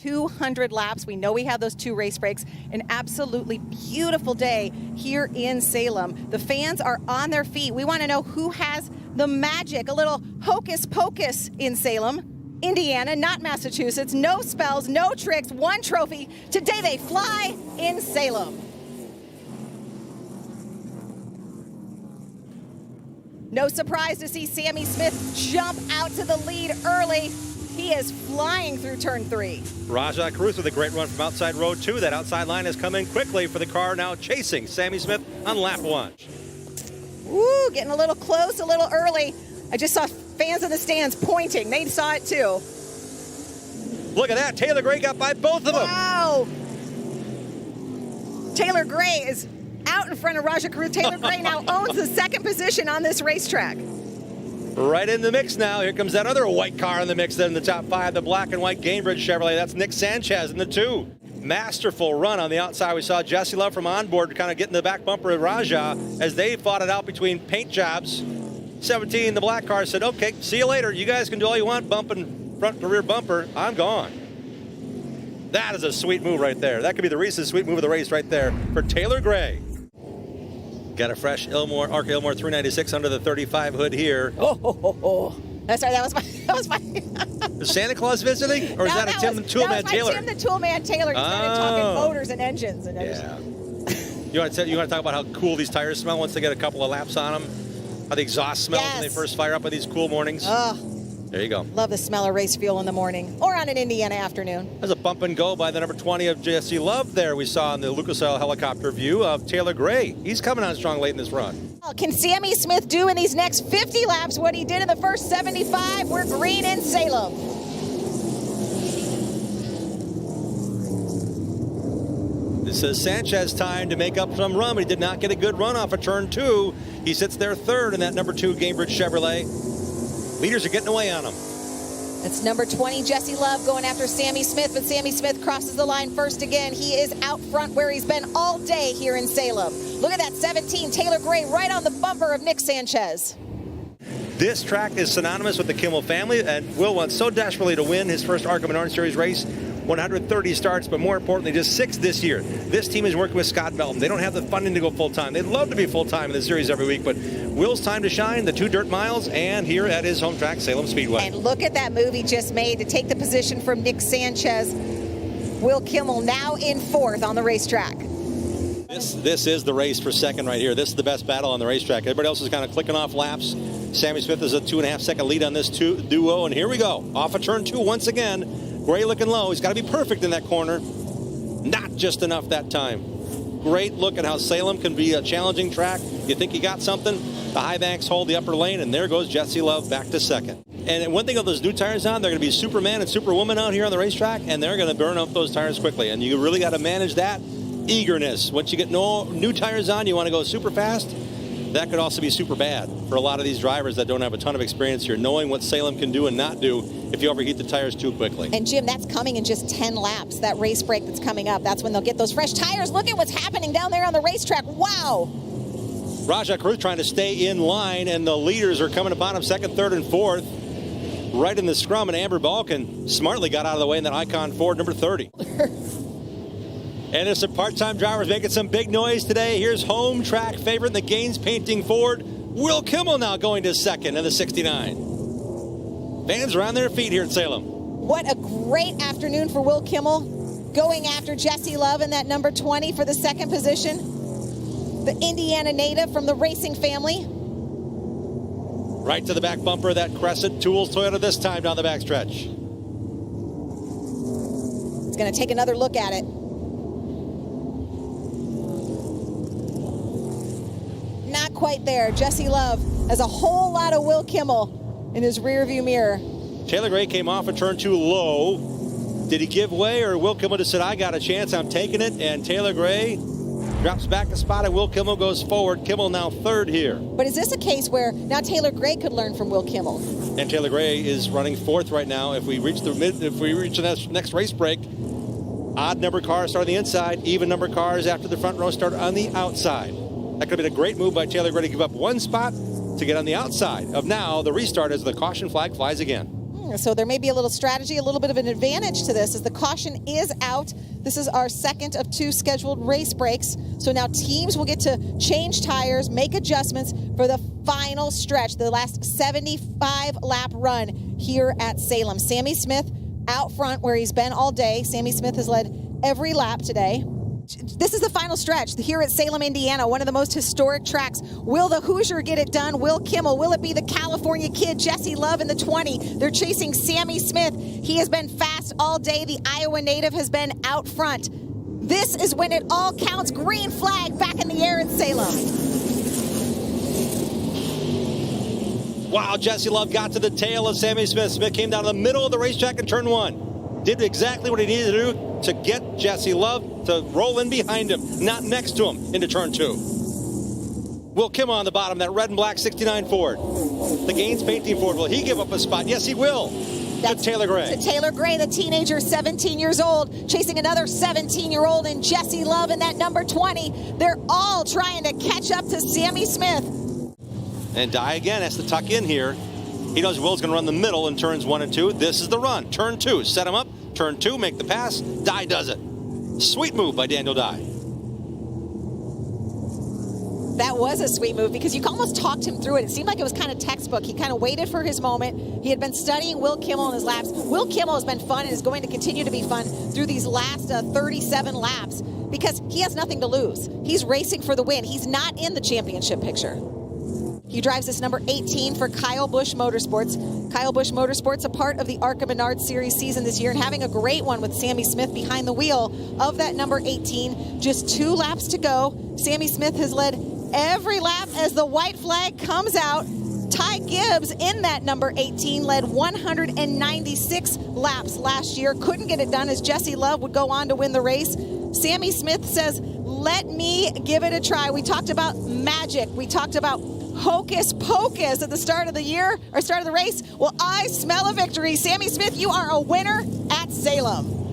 200 laps. We know we have those 2 race breaks. An absolutely beautiful day here in Salem. The fans are on their feet. We want to know who has the magic, a little hocus pocus in Salem, Indiana, not Massachusetts. No spells, no tricks, 1 trophy. Today they fly in Salem. No surprise to see Sammy Smith jump out to the lead early. He is flying through turn 3. Rajah Cruz with a great run from outside road 2. That outside line has come in quickly for the car now chasing Sammy Smith on lap 1. Ooh, getting a little close, a little early. I just saw fans in the stands pointing. They saw it too. Look at that. Taylor Gray got by both of them. Wow. Taylor Gray is out in front of Rajah Cruz. Taylor Gray now owns the 2nd position on this racetrack. Right in the mix now. Here comes that other white car in the mix then in the top 5, the black and white Gainbridge Chevrolet. That's Nick Sanchez in the 2. Masterful run on the outside. We saw Jesse Love from onboard kind of getting the back bumper of Rajah as they fought it out between paint jobs. 17, the black car said, okay, see you later. You guys can do all you want, bumping front to rear bumper. I'm gone. That is a sweet move right there. That could be the Reese's sweet move of the race right there for Taylor Gray. Got a fresh ARCA 396 under the 35 hood here. Oh. That's right, that was my Is Santa Claus visiting? Or is that a Tim the Toolman Taylor? Tim the Toolman Taylor. He started talking motors and engines. And yeah. You want to talk about how cool these tires smell once they get a couple of laps on them? How the exhaust smells when they first fire up on these cool mornings? There you go. Love the smell of race fuel in the morning or on an Indiana afternoon. There's a bump and go by the number 20 of Jesse Love there. We saw in the Lucas Oil helicopter view of Taylor Gray. He's coming on strong late in this run. Can Sammy Smith do in these next 50 laps what he did in the first 75? We're green in Salem. This is Sanchez time to make up some run, but he did not get a good run off of turn 2. He sits there 3rd in that number 2 Gainbridge Chevrolet. Leaders are getting away on him. It's number 20, Jesse Love, going after Sammy Smith, but Sammy Smith crosses the line first again. He is out front where he's been all day here in Salem. Look at that 17, Taylor Gray, right on the bumper of Nick Sanchez. This track is synonymous with the Kimmel family, and Will wants so desperately to win his first ARCA Menards Series race. 130 starts, but more importantly, just 6 this year. This team is working with Scott Belton. They don't have the funding to go full-time. They'd love to be full-time in the series every week, but Will's time to shine, the 2 dirt miles, and here at his home track, Salem Speedway. And look at that move he just made to take the position from Nick Sanchez. Will Kimmel now in 4th on the racetrack. This is the race for 2nd right here. This is the best battle on the racetrack. Everybody else is kind of clicking off laps. Sammy Smith is a 2.5-second lead on this duo, and here we go. Off of turn 2 once again. Gray looking low. He's got to be perfect in that corner. Not just enough that time. Great look at how Salem can be a challenging track. You think you got something? The high banks hold the upper lane, and there goes Jesse Love back to 2nd. And one thing with those new tires on, they're going to be Superman and Superwoman out here on the racetrack, and they're going to burn up those tires quickly. And you really got to manage that eagerness. Once you get new tires on, you want to go super fast. That could also be super bad for a lot of these drivers that don't have a ton of experience here, knowing what Salem can do and not do if you overheat the tires too quickly. And Jim, that's coming in just 10 laps, that race break that's coming up. That's when they'll get those fresh tires. Look at what's happening down there on the racetrack. Wow. Rajah Cruz trying to stay in line, and the leaders are coming upon him 2nd, 3rd, and 4th. Right in the scrum, and Amber Balkan smartly got out of the way in that Icon Ford number 30. And there's some part-time drivers making some big noise today. Here's home track favorite in the Gaines Painting Ford. Will Kimmel now going to 2nd in the 69. Fans are on their feet here at Salem. What a great afternoon for Will Kimmel, going after Jesse Love in that number 20 for the 2nd position. The Indiana native from the racing family. Right to the back bumper of that Crescent Tools Toyota this time down the backstretch. He's going to take another look at it. Not quite there. Jesse Love has a whole lot of Will Kimmel in his rearview mirror. Taylor Gray came off of turn 2 low. Did he give way, or Will Kimmel just said, I got a chance, I'm taking it? And Taylor Gray drops back a spot, and Will Kimmel goes forward. Kimmel now 3rd here. But is this a case where now Taylor Gray could learn from Will Kimmel? And Taylor Gray is running 4th right now. If we reach the next race break, odd number cars start on the inside, even number cars after the front row start on the outside. That could have been a great move by Taylor Gray to give up 1 spot to get on the outside of now the restart as the caution flag flies again. So there may be a little strategy, a little bit of an advantage to this as the caution is out. This is our second of 2 scheduled race breaks. So now teams will get to change tires, make adjustments for the final stretch, the last 75 lap run here at Salem. Sammy Smith out front where he's been all day. Sammy Smith has led every lap today. This is the final stretch here at Salem, Indiana, one of the most historic tracks. Will the Hoosier get it done? Will Kimmel? Will it be the California kid, Jesse Love, in the 20? They're chasing Sammy Smith. He has been fast all day. The Iowa native has been out front. This is when it all counts. Green flag back in the air in Salem. Wow, Jesse Love got to the tail of Sammy Smith. Smith came down the middle of the racetrack in turn 1. Did exactly what he needed to do to get Jesse Love to roll in behind him, not next to him, into turn 2. Will Kimmel on the bottom, that red and black 69 Ford. The Gaines painting Ford, will he give up a spot? Yes, he will. That's to Taylor Gray. To Taylor Gray, the teenager, 17 years old, chasing another 17-year-old in Jesse Love in that number 20. They're all trying to catch up to Sammy Smith. And Dye again has to tuck in here. He knows Will's going to run the middle in turns 1 and 2. This is the run. Turn 2, set him up. Turn 2, make the pass. Dye does it. Sweet move by Daniel Dye. That was a sweet move because you almost talked him through it. It seemed like it was kind of textbook. He kind of waited for his moment. He had been studying Will Kimmel in his laps. Will Kimmel has been fun and is going to continue to be fun through these last 37 laps because he has nothing to lose. He's racing for the win. He's not in the championship picture. He drives this number 18 for Kyle Busch Motorsports. Kyle Busch Motorsports, a part of the ARCA Menards Series season this year and having a great one with Sammy Smith behind the wheel of that number 18. Just 2 laps to go. Sammy Smith has led every lap as the white flag comes out. Ty Gibbs in that number 18 led 196 laps last year. Couldn't get it done as Jesse Love would go on to win the race. Sammy Smith says, let me give it a try. We talked about magic. We talked about hocus pocus at the start of the year or start of the race. Well, I smell a victory. Sammy Smith, you are a winner at Salem.